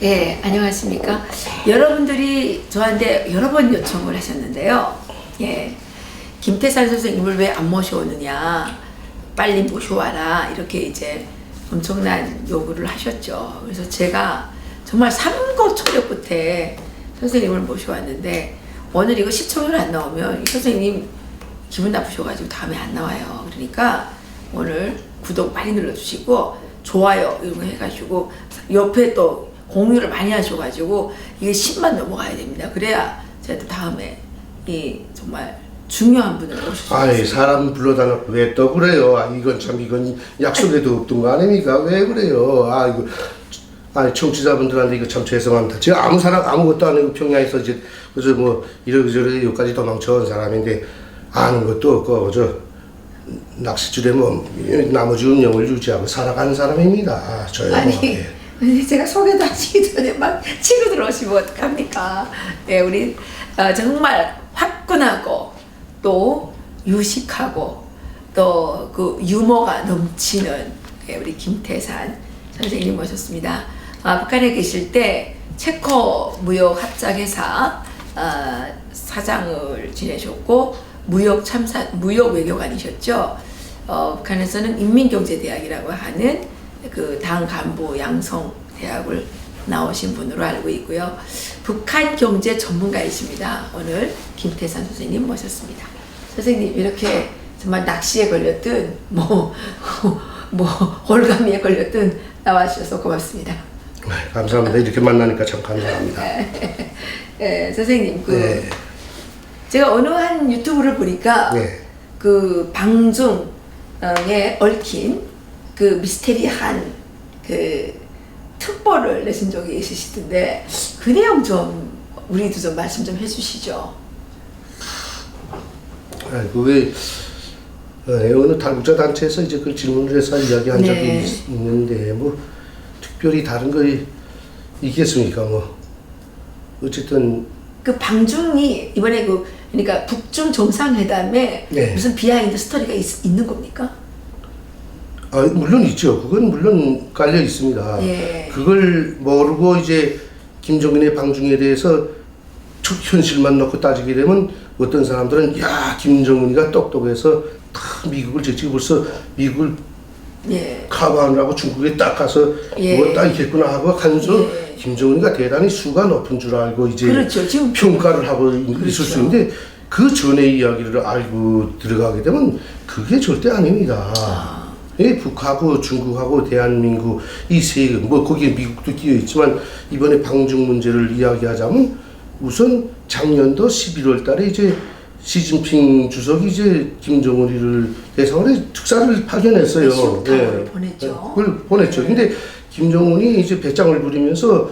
네, 안녕하십니까. 여러분들이 저한테 여러 번 요청을 하셨는데요. 예, 김태산 선생님을 왜 안 모셔오느냐, 빨리 모셔와라, 이렇게 이제 엄청난 요구를 하셨죠. 그래서 제가 정말 삼고초려 끝에 선생님을 모셔왔는데, 오늘 이거 시청률 안 나오면 이 선생님 기분 나쁘셔가지고 다음에 안 나와요. 그러니까 오늘 구독 많이 눌러주시고 좋아요 이런 거 해가지고 옆에 또 공유를 많이 하셔가지고 이게 10만 넘어가야 됩니다. 그래야 제가 또 다음에 이 정말 중요한 분을 모실 수 있어요. 아니, 사람 불러다가 왜 또 그래요? 아, 이건 참, 이건 약속에도 없던 거 아닙니까? 왜 그래요? 아, 이거, 아니, 청취자분들한테 이거 참 죄송합니다. 제가 아무것도 안 하고 평양에서 이제, 그래서 뭐, 이러저러 여기까지 도망쳐온 사람인데, 아는 것도 없고, 낚싯줄에 뭐, 나머지 운명을 유지하고 살아가는 사람입니다. 저요. 아니, 근데 제가 소개도 하시기 전에 막 치고 들어오시면 어떡합니까? 네, 우리 정말 화끈하고 또 유식하고 또 그 유머가 넘치는 우리 김태산 선생님 모셨습니다. 북한에 계실 때 체코 무역합작회사 사장을 지내셨고 무역 외교관이셨죠. 북한에서는 인민경제대학이라고 하는 그 당 간부 양성 대학을 나오신 분으로 알고 있고요. 북한 경제 전문가이십니다. 오늘 김태산 선생님 모셨습니다. 선생님 이렇게 정말 낚시에 걸렸든 뭐 홀가미에 걸렸든 나와주셔서 고맙습니다. 네, 감사합니다. 이렇게 만나니까 참 감사합니다. 네, 선생님 네. 제가 어느 한 유튜브를 보니까 네. 그 방중에 얽힌 그 미스테리한 그 특보를 내신 적이 있으시던데 그 내용 좀 우리도 좀 말씀 좀 해주시죠. 그게 어느 탈북자 단체에서 이제 그 질문을 해서 이야기한 네. 적이 있는데 뭐 특별히 다른 거 있겠습니까? 뭐 어쨌든 그 방중이 이번에 그러니까 북중 정상회담에 네. 무슨 비하인드 스토리가 있는 겁니까? 아, 물론 있죠. 그건 물론 깔려 있습니다. 예. 그걸 모르고 이제 김정은의 방중에 대해서 현실만 놓고 따지게 되면 어떤 사람들은 야, 김정은이가 똑똑해서 다 미국을 제치고 벌써 미국을 예. 커버하느라고 중국에 딱 가서 예. 뭐 딱 있겠구나 하고 하면서 예. 김정은이가 대단히 수가 높은 줄 알고 이제 그렇죠. 지금 평가를 하고 그렇죠. 있을 수 있는데 그 전의 이야기를 알고 들어가게 되면 그게 절대 아닙니다. 예, 북하고 중국하고 대한민국 이 세, 뭐 거기에 미국도 끼어 있지만 이번에 방중 문제를 이야기하자면 우선 작년도 11월 달에 이제 시진핑 주석이 이제 김정은이를 대상으로 특사를 파견했어요. 시국타워를 보냈죠. 그걸 보냈죠. 근데 김정은이 이제 배짱을 부리면서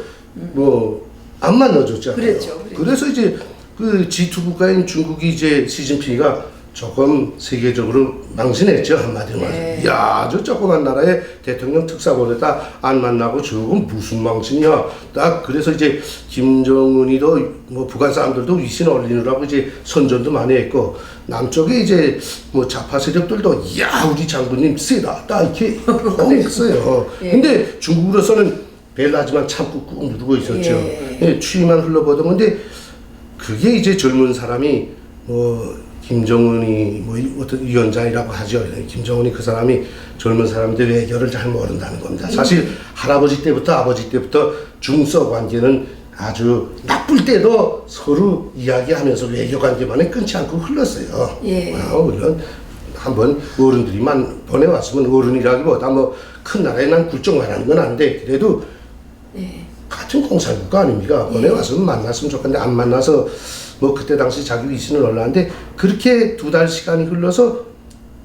뭐 안 만나줬잖아요. 그랬죠. 그래서 이제 그 G2 국가인 중국이 이제 시진핑이가 조금 세계적으로 망신했죠. 한마디로 말해서. 야, 저 조그만 나라에 대통령 특사 보내다 안 만나고 저건 무슨 망신이야. 딱 그래서 이제 김정은이도 뭐 북한 사람들도 위신 올리느라고 이제 선전도 많이 했고 남쪽에 이제 뭐 좌파 세력들도 야, 우리 장군님 세다. 딱 이렇게 홍했어요. 예. 근데 중국으로서는 벨라지만 참고 꾹 누르고 있었죠. 예, 추위만 흘러보던 건데 그게 이제 젊은 사람이 뭐 김정은이 뭐 어떤 위원장이라고 하죠. 김정은이 그 사람이 젊은 사람들 외교를 잘 모른다는 겁니다. 사실 할아버지 때부터 아버지 때부터 중서 관계는 아주 나쁠 때도 서로 이야기하면서 외교 관계만은 끊지 않고 흘렀어요. 예. 물론 한번 어른들이만 보내왔으면 어른이라기보다 뭐 큰 나라에 난 굴쩍 말하는 건 아닌데 그래도 예. 같은 공산국가 아닙니까? 보내왔으면 만났으면 좋겠는데 안 만나서 뭐 그때 당시 자기 위신을 올랐는데 그렇게 2달 시간이 흘러서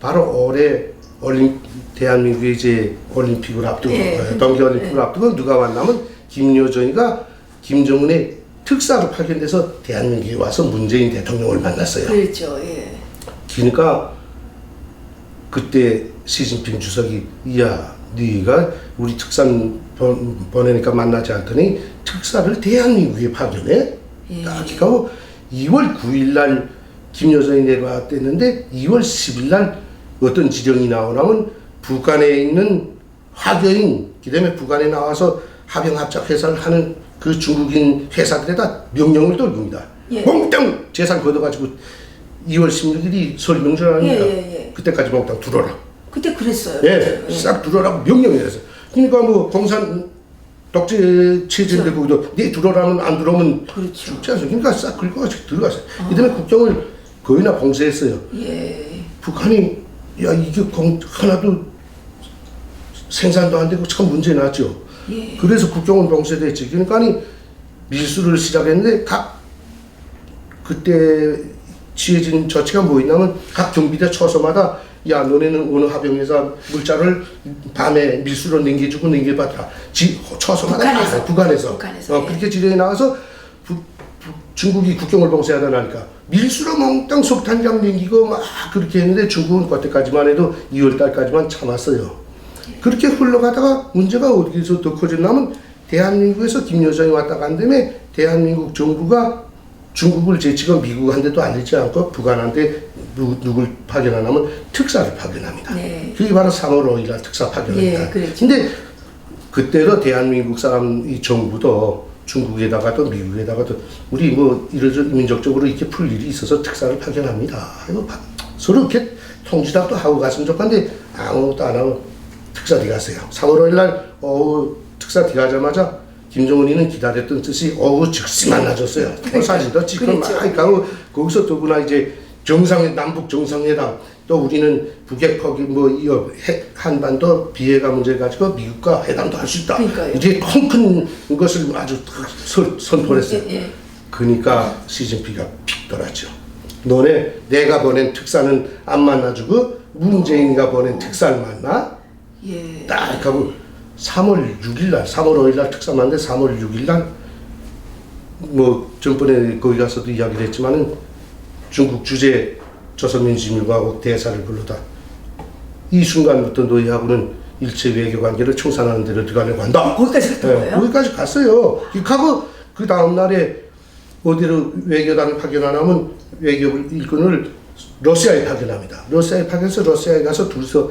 바로 올해 대한민국의 이제 올림픽을 앞두고 동계올림픽을 앞두고 누가 왔냐면 김여정이가 김정은의 특사로 파견돼서 대한민국에 와서 문재인 대통령을 만났어요. 그렇죠. 예. 그러니까 그때 시진핑 주석이 야, 네가 우리 특사 보내니까 만나지 않더니 특사를 대한민국에 파견해? 딱 하고 2월 9일 날 김여정이 내려왔댔는데 2월 10일 날 어떤 지령이 나오냐면 북한에 있는 화교인 그다음에 북한에 나와서 합영합작 회사를 하는 그 중국인 회사들에다 명령을 떨굽니다. 예. 몽땅 재산 걷어가지고 2월 16일이 설 명절 아닙니까? 그때까지 몽땅 들어라. 그때 그랬어요. 예, 싹 들어라고 명령을 했어요. 그러니까 뭐 공산 독재 체제인데 거기도 네 들어라면 안 들어오면 그렇죠. 죽지 않습니까? 그러니까 싹 긁어가지고 들어갔어요. 이들은 국경을 거의나 봉쇄했어요. 예. 북한이 야 이게 하나도 생산도 안 되고 참 문제 났죠. 예. 그래서 국경은 봉쇄됐지. 그러니까 밀수를 시작했는데 각 그때 취해진 조치가 뭐 있냐면 각 경비대 처소마다 야 너네는 어느 합병회사 물자를 밤에 밀수로 넘겨주고 넘겨받라. 처소마다 북한에서 북한에서. 그렇게 지령이 나와서 중국이 국경을 봉쇄하다 나니까 밀수로 몽땅 석탄장 넘기고 막 그렇게 했는데 중국은 그때까지만 해도 2월 달까지만 참았어요. 그렇게 흘러가다가 문제가 어디서 더 커졌냐면 대한민국에서 김 여정이 왔다 간 다음에 대한민국 정부가 중국을 제치고 미국한테도 알리지 않고 북한한테 누굴 파견하냐면 특사를 파견합니다. 네. 그게 바로 3월 5일 날 특사 파견합니다. 예, 그렇죠. 근데 그때도 대한민국 사람 이 정부도 중국에다가도 미국에다가도 우리 뭐 이러저러 민족적으로 이렇게 풀 일이 있어서 특사를 파견합니다. 이거 서로 이렇게 통지도 하고 갔으면 좋겠는데 아무것도 안 하고 특사 뒤 갔어요. 3월 5일 날 특사 뒤 가자마자 김정은이는 기다렸던 뜻이 즉시 만나줬어요. 사진도 찍고 막 가고 거기서 더구나 이제 남북 정상회담 또 우리는 북핵 포기 한반도 비핵화 문제 가지고 미국과 회담도 할 수 있다. 그러니까요. 이제 큰 것을 아주 선포를 했어요. 예. 그러니까 시진핑이가 픽 돌았죠. 내가 보낸 특사는 안 만나주고 문재인이가 보낸 특사를 만나? 예. 딱 하고 3월 5일 날 특사 만데 3월 6일 날 뭐 전번에 거기 가서도 이야기를 했지만은 중국 주재 조선민주주의인민공화국 대사를 불러다 이 순간부터 너희하고는 일체 외교 관계를 청산하는 데로 들어가려고 한다. 거기까지 갔던 거예요? 거기까지 갔어요. 하고 그 다음 날에 어디로 외교단을 파견하냐면 외교 일꾼을 러시아에 파견합니다. 러시아에 파견해서 러시아에 가서 둘이서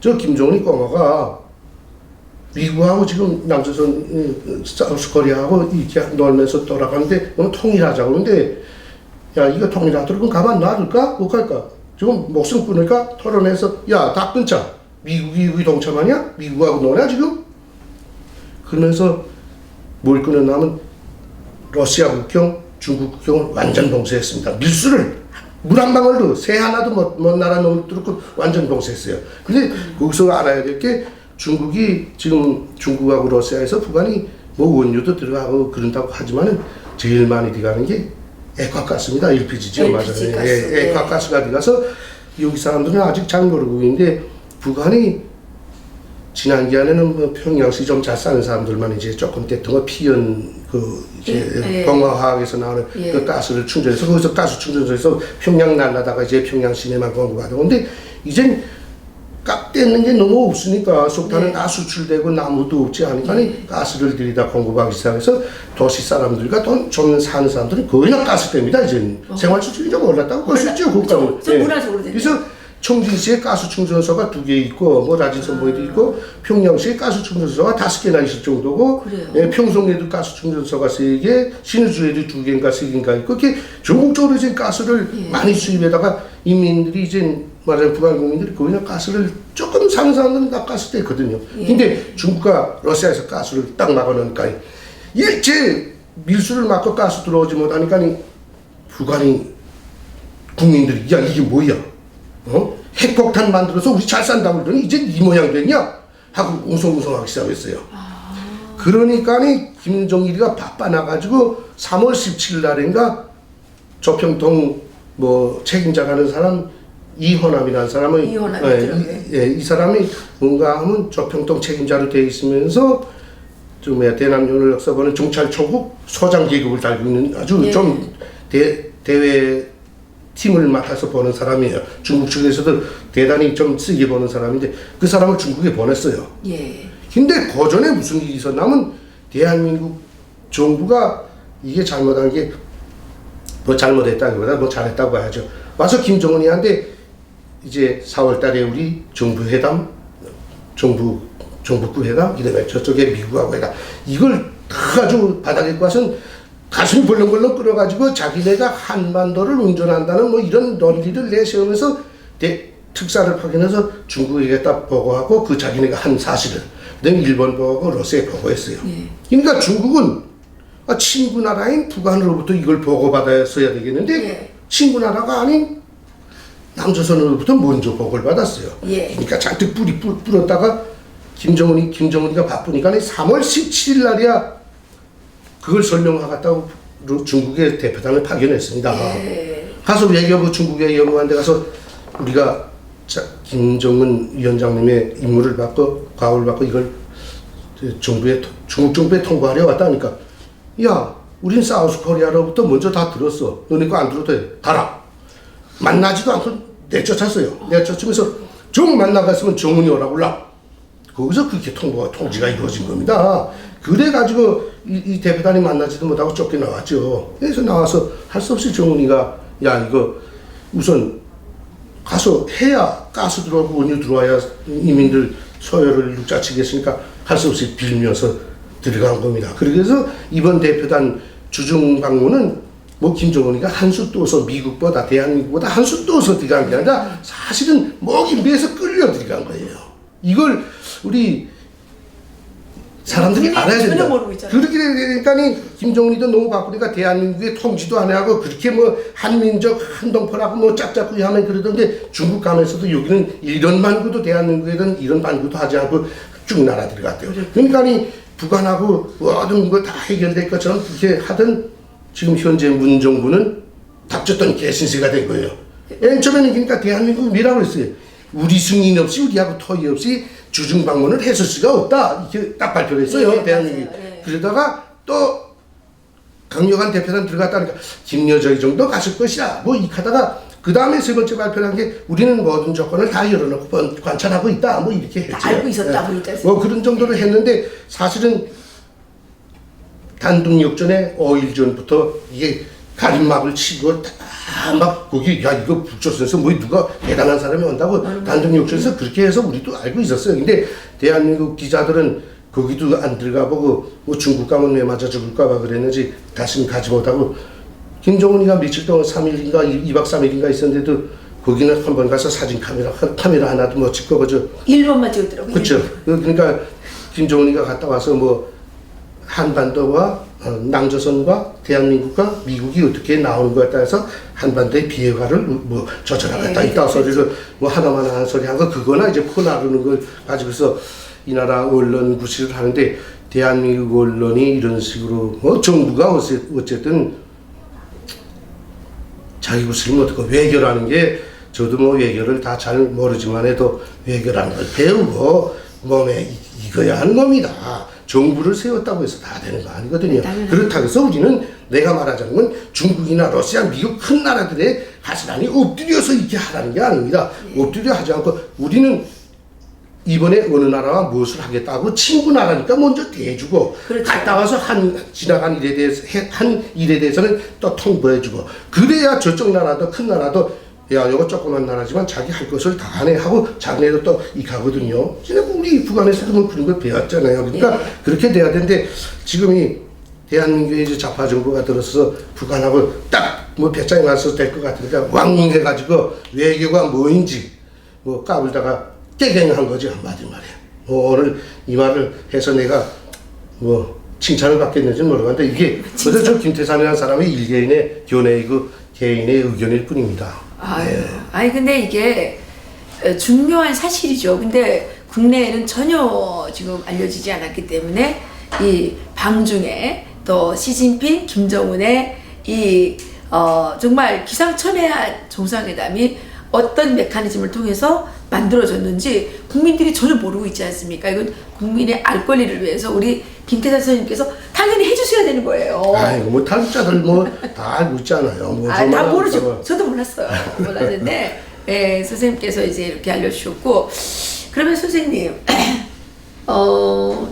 저 김정은이 꼬마가 미국하고 지금 남조선 사우스코리아하고 이렇게 놀면서 돌아가는데 오늘 통일하자 그러는데 이거 통일하도록 그럼 가만 놔둘까? 못 갈까? 지금 목숨 끊을까? 토론해서 다 끊자. 미국이 우리 동참하냐? 미국하고 노냐 지금? 그러면서 뭘 끊었냐면 러시아 국경, 중국 국경을 완전 봉쇄했습니다. 밀수를 물 한 방울도 새 하나도 못 날아 놓도록 완전 봉쇄했어요. 근데 거기서 알아야 될 게 중국이 지금 중국하고 러시아에서 북한이 뭐 원유도 들어가고 그런다고 하지만은 제일 많이 들어가는 게 액화가스입니다. LPG죠. 맞아요. 액화가스가 들어가서 여기 사람들은 아직 잘 모르고 있는데 북한이 지난 기간에는 뭐 평양시 좀 잘 사는 사람들만 이제 조금 됐던 피연 공화화학에서 나오는 그 가스를 충전해서 거기서 가스 충전소에서 평양 날라다가 이제 평양 시내만 공급하던 건데 이젠 깎대는 게 너무 없으니까 석탄은 다 수출되고 나무도 없지 하니까 가스를 들이다 공급하기 시작해서 도시 사람들과 좀 사는 사람들은 거의 다 가스됩니다. 이제 생활 수준이 좀 올랐다고 볼 수 있죠. 국가는. 문화적으로 됐네요. 그래서 청진시에 가스 충전소가 2개 있고 뭐 라진선보에도 있고 평양시에 가스 충전소가 5개나 있을 정도고 평성에도 가스 충전소가 3개, 신의주에도 2개인가 3개인가 있고 그렇게 전국적으로 이제 가스를 많이 수입에다가 인민들이 이제 말하자면 북한 국민들이 거기나 가스를 조금 사는 사람들은 다 가스 떼거든요. 근데 중국과 러시아에서 가스를 딱 막아놓으니까 일제 밀수를 막고 가스 들어오지 못하니까 북한이 국민들이 이게 뭐야? 핵폭탄 만들어서 우리 잘 산다고 그러더니 이제 이 모양 됐냐? 하고 웅성웅성하기 시작했어요. 그러니까 김정일이가 바빠 나가지고 3월 17일 날인가 조평통 뭐 책임자라는 사람 이호남이라는 사람은 이 사람이 뭔가 하면 조평통 책임자로 돼 있으면서 좀 대남연을 역사본은 정찰 초국 소장 계급을 달고 있는 아주 좀 대외 팀을 맡아서 보는 사람이에요. 중국 측에서도 대단히 좀 쓰게 보는 사람인데 그 사람을 중국에 보냈어요. 근데 그 전에 무슨 일이 있었냐면 대한민국 정부가 이게 잘못한 게 뭐 잘못했다기보다 뭐 잘했다고 해야죠. 와서 김정은이한테 이제 4월 달에 우리 정부 회담, 정부 종북구 회담, 그다음에 저쪽에 미국하고 회담, 이걸 다 가지고 바닥에 와서는 가슴이 벌렁벌렁 끓어가지고 자기네가 한반도를 운전한다는 뭐 이런 논리를 내세우면서 특사를 파견해서 중국에게 딱 보고하고 그 자기네가 한 사실을, 그다음에 일본 보고하고 러시아에 보고했어요. 그러니까 중국은 친구 나라인 북한으로부터 이걸 보고받았어야 되겠는데 친구 나라가 아닌 남조선으로부터 먼저 보고를 받았어요. 그러니까 잔뜩 뿌렸다가 김정은이가 바쁘니까 3월 17일 날이야 그걸 설명하겠다고 중국의 대표단을 파견했습니다. 가서 외교부 중국의 외교부한테 가서 우리가 김정은 위원장님의 임무를 받고 과오를 받고 이걸 중국 정부에 통보하려 왔다니까, 야 우린 사우스코리아로부터 먼저 다 들었어. 너네 거 안 들어도 돼. 가라. 만나지도 않고 내쫓았어요. 내쫓으면서 정 만나갔으면 정은이 오라고 올라. 거기서 그렇게 통지가 이루어진 겁니다. 그래가지고 이 대표단이 만나지도 못하고 쫓겨나왔죠. 그래서 나와서 할 수 없이 정은이가 야 이거 우선 가서 해야 가스 들어오고 원유 들어와야 이민들 소요를 룩자치겠으니까 할 수 없이 빌면서 들어간 겁니다. 그래서 이번 대표단 주중 방문은 뭐 김정은이가 한수 떠서 미국보다 대한민국보다 한수 떠서 들어간 게 아니라 사실은 목이 매서 끌려 들어간 거예요. 이걸 우리 사람들이 알아야 된다. 그렇게 되니까 김정은이도 너무 바쁘니까 대한민국의 통지도 안 하고 그렇게 뭐 한민족 한동포라고 뭐 짝짝구이 하면 그러던데 중국 가면서도 여기는 이런 반구도 대한민국에는 이런 반구도 하지 않고 쭉 날아 들어갔대요. 그러니까 북한하고 모든 거 다 해결될 것처럼 그렇게 하던 지금 현재 문정부는 답졌던 개신세가 된 거예요. 맨 처음에는 그러니까 대한민국 미라고 했어요. 우리 승인 없이 우리하고 토의 없이 주중 방문을 했을 수가 없다. 이렇게 딱 발표를 했어요. 대한민국이. 그러다가 또 강력한 대표단 들어갔다니까 김여정이 정도 갔을 것이다. 뭐 이렇게 하다가 그 다음에 세 번째 발표를 한 게 우리는 모든 조건을 다 열어놓고 관찰하고 있다. 뭐 이렇게 했죠. 알고 있었다. 뭐 그런 정도로 했는데 사실은 단둥 역전에 5일 전부터 이게 가림막을 치고 막 거기 야 이거 북조선에서 뭐 누가 대단한 사람이 온다고 단둥 역전에서 그렇게 해서 우리도 알고 있었어요. 근데 대한민국 기자들은 거기도 안 들어가 보고 뭐 중국 가면 왜 맞아 죽을까 봐 그랬는지 다시는 가지 못하고 김정은이가 며칠 동안 3일인가 2박 3일인가 있었는데도 거기는 한번 가서 사진 카메라 하나도 못 찍고 그저 1번만 찍었더라고요. 그렇죠. 그러니까 김정은이가 갔다 와서 뭐 한반도와 남조선과 대한민국과 미국이 어떻게 나오는 것에 따라서 한반도의 비핵화를 뭐 조절하겠다 있다 소리를 뭐 하나만 하는 소리 한 거 그거나 이제 퍼나르는 걸 가지고서 이 나라 언론 구실을 하는데 대한민국 언론이 이런 식으로 뭐 정부가 어쨌든 자기 구실을 못하고 외교라는 게 저도 뭐 외교를 다 잘 모르지만 해도 외교라는 걸 배우고 몸에 익어야 하는 겁니다. 정부를 세웠다고 해서 다 되는 거 아니거든요. 그렇다고 해서 우리는 내가 말하자는 건 중국이나 러시아, 미국 큰 나라들의 가스란히 엎드려서 이렇게 하라는 게 아닙니다. 엎드려 하지 않고 우리는 이번에 어느 나라와 무엇을 하겠다고 친구 나라니까 먼저 대주고 그렇죠. 갔다 와서 지나간 일에 대해서는 또 통보해주고 그래야 저쪽 나라도 큰 나라도 야, 이거 조그만 나라지만 자기 할 것을 다 하네 하고 자기네도 또 이가거든요. 우리 북한에서도 뭐 그런 걸 배웠잖아요. 그러니까 그렇게 돼야 되는데 지금 이 대한민국의 이제 좌파 정부가 들어서 북한하고 딱 뭐 배짱이 맞서 될 것 같으니까 왕해가지고 외교가 뭐인지 뭐 까불다가 깨갱한 거지 한마디 말이야. 뭐 오늘 이 말을 해서 내가 뭐 칭찬을 받겠는지 모르겠는데 이게 그래서 저 김태산이라는 사람의 일개인의 견해이고 개인의 의견일 뿐입니다. 아니 근데 이게 중요한 사실이죠. 근데 국내에는 전혀 지금 알려지지 않았기 때문에 이 방중에 또 시진핑, 김정은의 이 정말 기상천외한 정상회담이 어떤 메커니즘을 통해서 만들어졌는지 국민들이 전혀 모르고 있지 않습니까? 이건 국민의 알 권리를 위해서 우리 김태산 선생님께서 당연히 해주셔야 되는 거예요. 아이고 뭐 탈북자들 뭐 다 알고 있잖아요. 뭐 다 모르죠. 저도 몰랐어요. 몰랐는데 예, 선생님께서 이제 이렇게 알려주셨고 그러면 선생님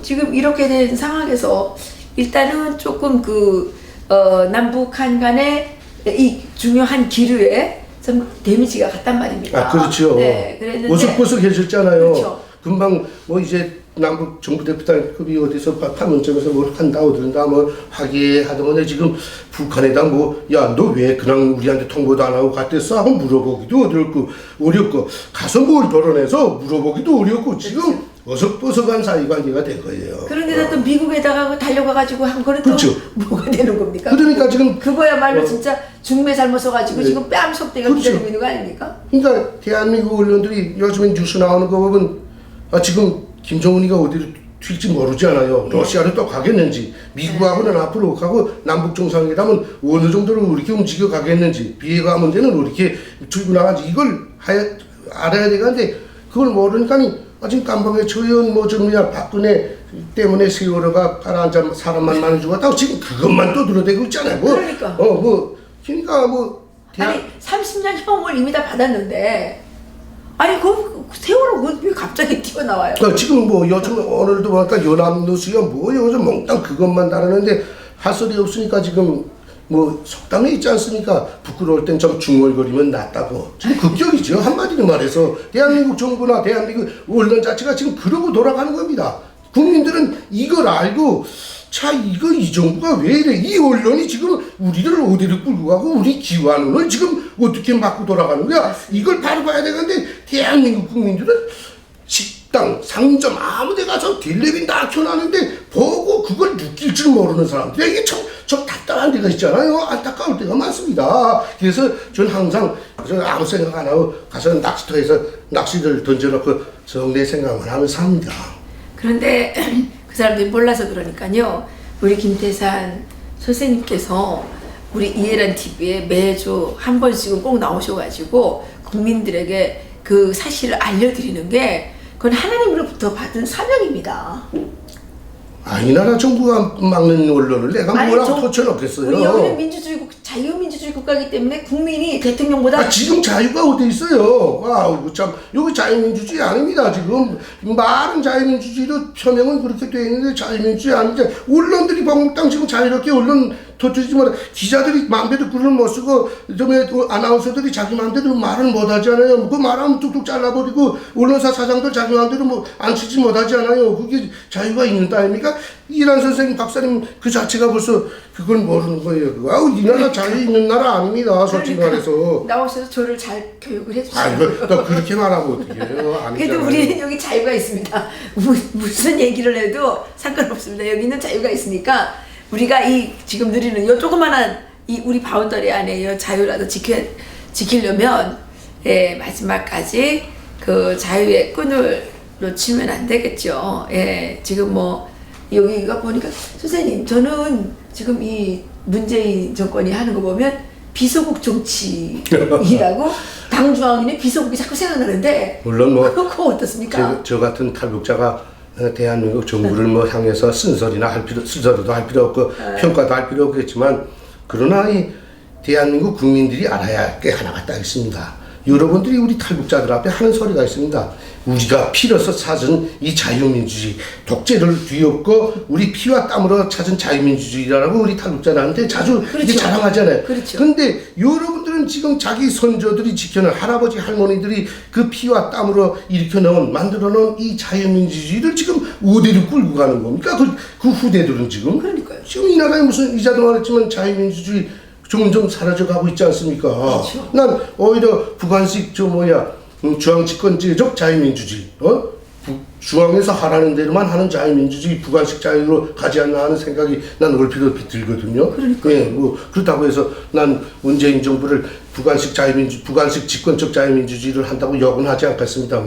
지금 이렇게 된 상황에서 일단은 조금 남북한 간의 이 중요한 기류에 좀 데미지가 갔단 말입니다. 그렇죠. 네, 그랬는데 오석보석 해줬잖아요. 그렇죠. 금방 뭐 이제 남북 정부대표단급이 어디서 판문점에서 뭘 한다 오든다 뭐 화기하더니 지금 북한에다 뭐 야 너 왜 그냥 우리한테 통보도 안 하고 갔댔어 하고 물어보기도 어렵고 가서 뭘 결혼해서 물어보기도 어렵고 지금 어석버석한 사이관계가 된 거예요. 그런데다 또 미국에다가 달려가가지고 한 거는 그렇죠. 또 뭐가 되는 겁니까? 그러니까 지금 그거야말로 진짜 중매 삶아서가지고 네. 지금 뺨 속대가 그렇죠. 기다리고 있는 거 아닙니까? 그러니까 대한민국 언론들이 요즘에 뉴스 나오는 거 보면 지금 김정은이가 어디로 튈지 모르지 않아요. 러시아로 또 가겠는지 미국하고는 앞으로 가고 남북 정상회담은 어느 정도로 이렇게 움직여 가겠는지 비핵화 문제는 이렇게 들고 나가지 이걸 알아야 되는데 그걸 모르니까 지금 깜방에 처연 뭐 정리야 박근혜 때문에 세월호가 가라앉아 사람만 많이 죽었다고 지금 그것만 또 들어대고 있잖아요. 뭐, 그러니까. 그러니까 뭐 아니 30년 형을 이미 다 받았는데 아니 그 세월호 왜 갑자기 튀어나와요? 지금 뭐 요즘 오늘도 보니까 연합뉴스야 뭐 요즘 몽땅 그것만 다루는데 할 소리 없으니까 지금 뭐 속담에 있지 않습니까? 부끄러울 땐 좀 중얼거리면 낫다고. 지금 극격이죠. 한마디로 말해서 대한민국 정부나 대한민국 언론 자체가 지금 그러고 돌아가는 겁니다. 국민들은 이걸 알고 자 이거 이 정부가 왜 이래? 이 언론이 지금 우리를 어디로 끌고 가고 우리 기관을 지금 어떻게 막고 돌아가는 거야? 이걸 바로 봐야 되는데 대한민국 국민들은 식당, 상점 아무 데 가서 텔레비전 다 켜놨는데 보고 그걸 느낄 줄 모르는 사람들 이게 좀 답답한 데가 있잖아요. 안타까울 때가 많습니다. 그래서 저는 항상 아무 생각 안 하고 가서 낚시터에서 낚시를 던져놓고 정내 생각만 하면서 삽니다. 그런데 그 사람들이 몰라서 그러니까요. 우리 김태산 선생님께서 우리 이해란 TV에 매주 한 번씩은 꼭 나오셔가지고 국민들에게 그 사실을 알려드리는 게 그건 하나님으로부터 받은 사명입니다. 이 나라 정부가 막는 언론을 내가 뭐라고 우리 터쳐놓겠어요. 여기는 민주주의 자유민주주의 국가이기 때문에 국민이 대통령보다 지금 자유가 어디 있어요? 참 여기 자유민주주의 아닙니다. 지금 말은 자유민주주의로 표명은 그렇게 돼 있는데 자유민주주의 아닌데 언론들이 몽땅 지금 자유롭게 언론 터뜨리지 마. 기자들이 마음대로 글을 못 쓰고 아나운서들이 자기 마음대로 말을 못 하잖아요. 그 말하면 뚝뚝 잘라버리고 언론사 사장들 자기 마음대로 뭐 안 쓰지 못하지 않아요. 그게 자유가 있는 거 아닙니까? 이란 선생님, 박사님 그 자체가 벌써 그걸 모르는 거예요. 이 나라 자유 있는 나라 아닙니다. 솔직히 말해서. 나오셔서 저를 잘 교육을 해주시고. 너 그렇게 말하면 어떡해요? 그래도 우리는 여기 자유가 있습니다. 무슨 얘기를 해도 상관없습니다. 여기는 자유가 있으니까 우리가 이 지금 누리는 이 조그만한 이 우리 바운더리 안에 이 자유라도 지키려면 마지막까지 그 자유의 끈을 놓치면 안 되겠죠. 지금 뭐 여기가 보니까 선생님 저는 지금 이 문재인 정권이 하는 거 보면 비서국 정치이라고 당중앙위는 비서국이 자꾸 생각나는데 물론 뭐 그거 어떻습니까? 저 같은 탈북자가 대한민국 정부를 뭐 향해서 쓴소리도 할 필요 없고 평가도 할 필요 없겠지만 그러나 이 대한민국 국민들이 알아야 할 게 하나가 딱 있습니다. 여러분들이 우리 탈북자들 앞에 하는 소리가 있습니다. 우리가 피로서 찾은 이 자유민주주의, 독재를 뒤엎고 우리 피와 땀으로 찾은 자유민주주의라고 우리 탈북자들한테 자주 그렇죠. 이게 자랑하잖아요. 그렇죠. 근데 여러분들은 지금 자기 선조들이 지켜놓은 할아버지 할머니들이 그 피와 땀으로 일으켜놓은 만들어놓은 이 자유민주주의를 지금 어디로 끌고 가는 겁니까? 그 후대들은 지금 그러니까요. 지금 이 나라에 무슨 이자도 말했지만 자유민주주의 점점 사라져가고 있지 않습니까? 그렇죠. 난 오히려 북한식 중앙집권제적 자유민주주의, 중앙에서 하라는 대로만 하는 자유민주주의, 북한식 자유로 가지 않나 하는 생각이 난 얼핏 들거든요. 그러니까요. 뭐 그렇다고 해서 난 문재인 정부를 북한식 집권적 자유민주주의를 한다고 욕은 하지 않겠습니다.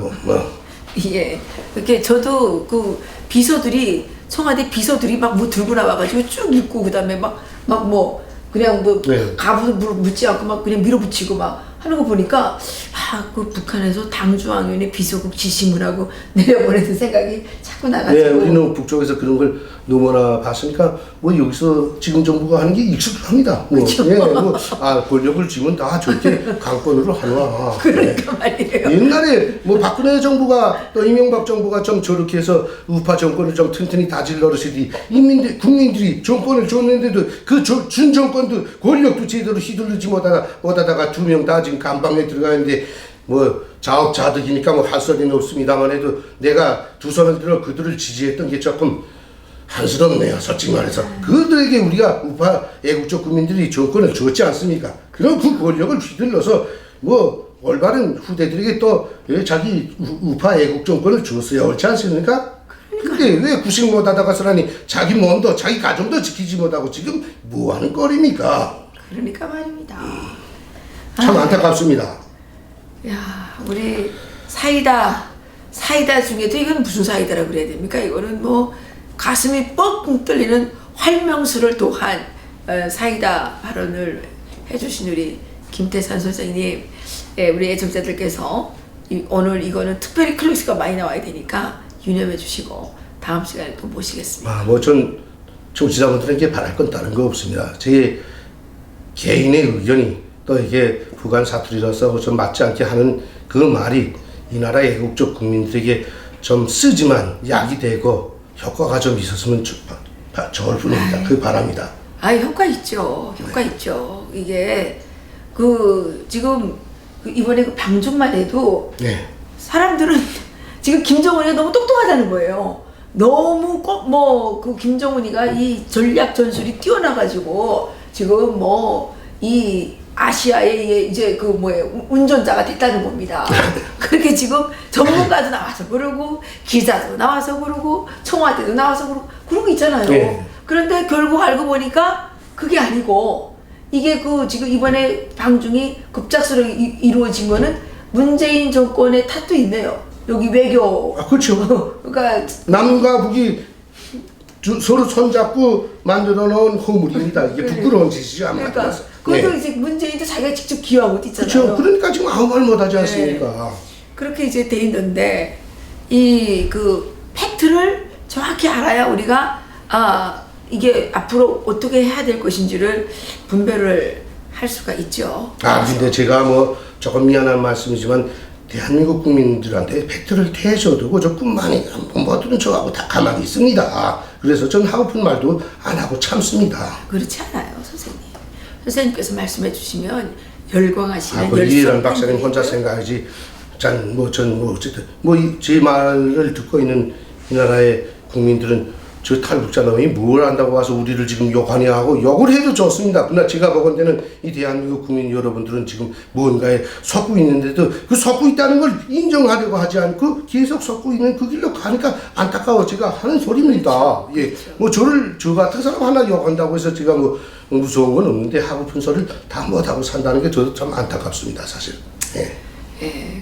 예, 이렇게 저도 그 비서들이 청와대 비서들이 막 뭐 들고 나와가지고 쭉 읽고 그다음에 막 뭐 그냥 뭐 네. 가부도 묻지 않고 막 그냥 밀어붙이고 막 하는 거 보니까 그 북한에서 당중앙위원회 비서국 지시문하고 내려보내는 생각이 자꾸 나가지고. 네, 우리는 북쪽에서 그런 걸 너무나 봤으니까 뭐 여기서 지금 정부가 하는 게 익숙합니다. 그렇죠. 권력을 쥐면 다 저렇게 강권으로 하나. 그러니까 말이에요. 옛날에 뭐 박근혜 정부가 또 이명박 정부가 좀 저렇게 해서 우파 정권을 좀 튼튼히 다질 노릇이지 국민들이 정권을 줬는데도 그 준 정권도 권력도 제대로 휘둘르지 못하다가 두 명 다 지금 감방에 들어가 있는데 뭐 자업자득이니까 뭐 할 소리는 없습니다만 해도 내가 두 손을 들어 그들을 지지했던 게 조금 한스럽네요. 솔직히 말해서 그들에게 우리가 우파 애국적 국민들이 정권을 줬지 않습니까? 그럼 그 권력을 휘둘러서 뭐 올바른 후대들에게 또 자기 우파 애국 정권을 줬어야 옳지 않습니까? 근데 왜 구식 못하다가서라니 자기 몸도 자기 가정도 지키지 못하고 지금 뭐 하는 꼴입니까? 그러니까 말입니다. 참 안타깝습니다. 야, 우리 사이다 중에도 이건 무슨 사이다라고 그래야 됩니까? 이거는 뭐 가슴이 뻥 뚫리는 활명수를 독한 사이다 발언을 해주신 우리 김태산 선생님, 우리 애청자들께서 오늘 이거는 특별히 클릭수가 많이 나와야 되니까 유념해 주시고 다음 시간에 또 모시겠습니다. 전 청취자분들에게 바랄 건 다른 거 없습니다. 제 개인의 의견이 또 이게 부관 사투리라서 좀 맞지 않게 하는 그 말이 이 나라 애국적 국민들에게 좀 쓰지만 약이 되고 효과가 좀 있었으면 좋을 뿐입니다. 그 바랍니다. 효과 있죠. 효과 있죠. 이게 지금 이번에 그 방중만 해도 네. 사람들은 지금 김정은이가 너무 똑똑하다는 거예요. 너무 그 김정은이가 이 전략 전술이 뛰어나가지고 지금 이 아시아의 이제 운전자가 됐다는 겁니다. 그렇게 지금 전문가도 나와서 그러고 기자도 나와서 그러고 청와대도 나와서 그러고 있잖아요. 네. 그런데 결국 알고 보니까 그게 아니고 이게 지금 이번에 방중이 급작스럽게 이루어진 거는 문재인 정권의 탓도 있네요. 여기 외교. 그렇죠. 그러니까 남과 북이 서로 손잡고 만들어 놓은 허물입니다. 이게 부끄러운 짓이죠. 그러니까 그것도 이제 문재인도 자기가 직접 기여한 것도 있잖아요. 그렇죠. 그러니까 지금 아무 말 못하지 않습니까? 네. 그렇게 이제 돼 있는데 그 팩트를 정확히 알아야 우리가 이게 앞으로 어떻게 해야 될 것인지를 분별을 할 수가 있죠. 근데 제가 조금 미안한 말씀이지만 대한민국 국민들한테 팩트를 대셔두고 조금만이 뭐들은 저하고 다 가만히 있습니다. 그래서 전 하고픈 말도 안 하고 참습니다. 그렇지 않아요, 선생님. 선생님께서 말씀해 주시면 열광하시는 이해란 박사님 혼자 생각하지. 전 어쨌든 제 말을 듣고 있는 이 나라의 국민들은 저 탈북자 놈이 뭘 안다고 와서 우리를 지금 욕하냐 하고 욕을 해도 좋습니다. 그러나 제가 보건대는 이 대한민국 국민 여러분들은 지금 뭔가에 속고 있는데도 그 속고 있다는 걸 인정하려고 하지 않고 계속 속고 있는 그 길로 가니까 안타까워 제가 하는 소리입니다. 그렇죠. 저 같은 사람 하나 욕한다고 해서 제가 무서운 건 없는데 하고픈 소리를 다 못하고 산다는 게 저도 참 안타깝습니다, 사실.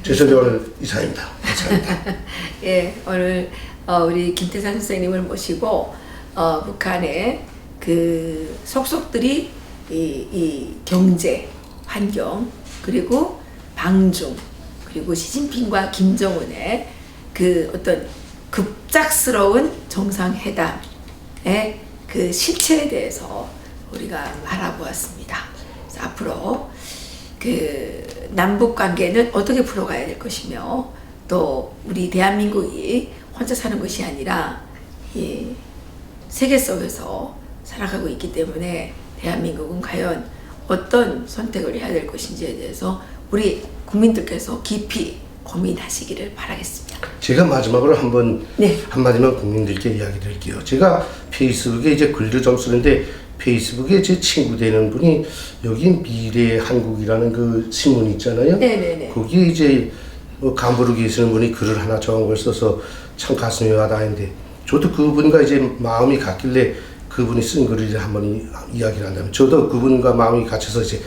죄송해요. 오늘 이상입니다. 감사합니다. 오늘 우리 김태산 선생님을 모시고 북한의 그 속속들이 이 경제, 환경, 그리고 방중, 그리고 시진핑과 김정은의 그 어떤 급작스러운 정상회담의 그 실체에 대해서 우리가 알아보았습니다. 그래서 앞으로 그 남북 관계는 어떻게 풀어가야 될 것이며 또 우리 대한민국이 혼자 사는 것이 아니라 세계 속에서 살아가고 있기 때문에 대한민국은 과연 어떤 선택을 해야 될 것인지에 대해서 우리 국민들께서 깊이 고민하시기를 바라겠습니다. 제가 마지막으로 한마디만 국민들께 이야기 드릴게요. 제가 페이스북에 이제 글도 좀 쓰는데 페이스북에 제 친구 되는 분이 여기 미래 한국이라는 그 신문 있잖아요. 네네네. 거기에 이제 간부로 계시는 분이 글을 하나 좋은 걸 써서 참 가슴이 와닿는데 저도 그분과 이제 마음이 같길래 그분이 쓴 글을 이제 한번 이야기를 한다면 저도 그분과 마음이 같아서 이제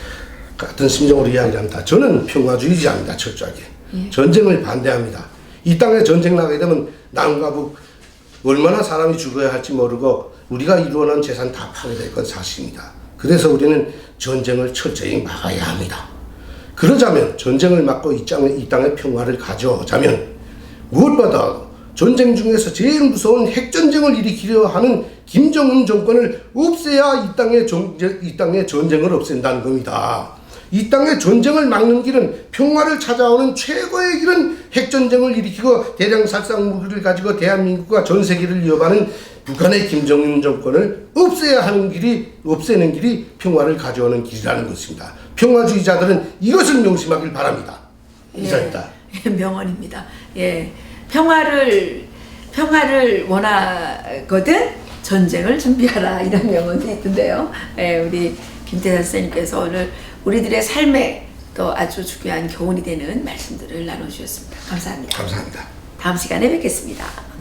같은 심정으로 이야기를 합니다. 저는 평화주의자입니다. 철저하게. 전쟁을 반대합니다. 이 땅에 전쟁 나게 되면 남과 북 얼마나 사람이 죽어야 할지 모르고 우리가 이루어놓은 재산 다 파괴될 건 사실입니다. 그래서 우리는 전쟁을 철저히 막아야 합니다. 그러자면 전쟁을 막고 이 땅의 평화를 가져오자면 무엇보다 전쟁 중에서 제일 무서운 핵전쟁을 일으키려 하는 김정은 정권을 없애야 이 땅의 전쟁을 없앤다는 겁니다. 이 땅의 전쟁을 막는 길은 평화를 찾아오는 최고의 길은 핵전쟁을 일으키고 대량 살상 무기를 가지고 대한민국과 전 세계를 위협하는 북한의 김정은 정권을 없애는 길이 평화를 가져오는 길이라는 것입니다. 평화주의자들은 이것을 명심하길 바랍니다. 이사했다. 예, 명언입니다. 예, 평화를 원하거든 전쟁을 준비하라 이런 명언이 있던데요. 예, 우리 김태산 선생님께서 오늘 우리들의 삶에 또 아주 중요한 교훈이 되는 말씀들을 나눠주셨습니다. 감사합니다. 감사합니다. 다음 시간에 뵙겠습니다.